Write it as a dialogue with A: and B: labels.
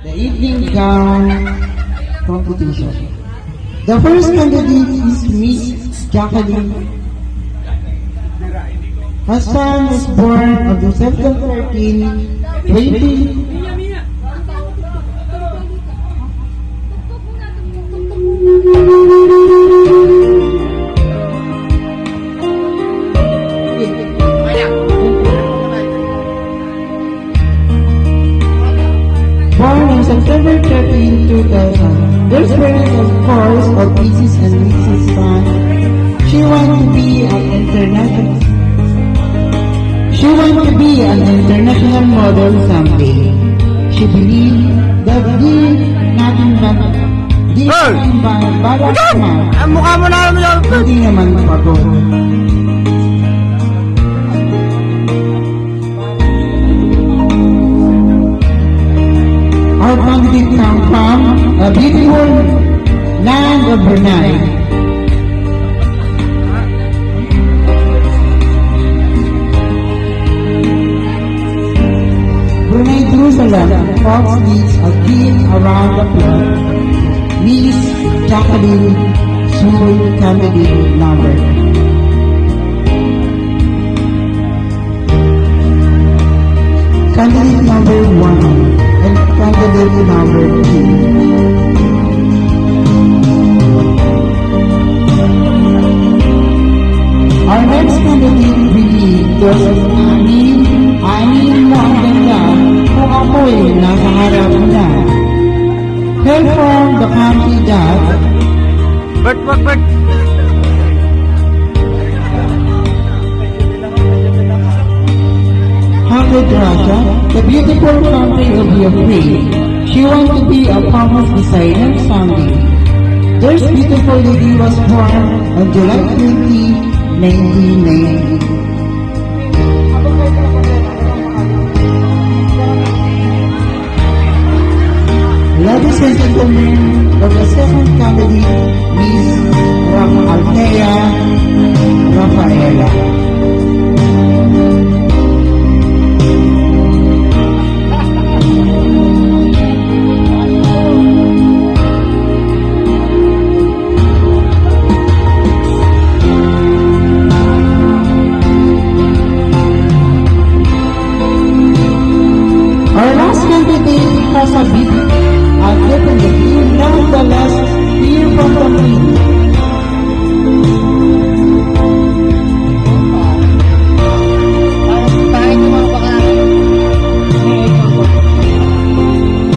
A: the evening gown competition. The first candidate is Miss Jacqueline. Her son was born on December 13, 20. Born on September 13, 2000. Their parents, of course, of Mrs. and Mrs. Fan. She wanted to be an international model someday. She believed that balak naman,
B: Ang mukha mo na naman yung...
A: hindi naman pagod. Our candidate come from a beautiful land of Brunei. Brunei Jerusalem, Fox needs a king around the clock. Miss Jacqueline Sul, candidate number. Candidate number 1 and candidate number 2. Our next candidate really was Ani mo ang ganda kung ako'y nasa harap na. Hail from the country that
B: Bert.
A: Hamid Raja, the beautiful country of Ukraine. She wanted to be a famous designer someday. This beautiful lady was born on July 20, 1990. Ladies and gentlemen, of the second candidate, Miss Althea Rafaela. Our last candidate has a big definitely nonetheless clear from the field.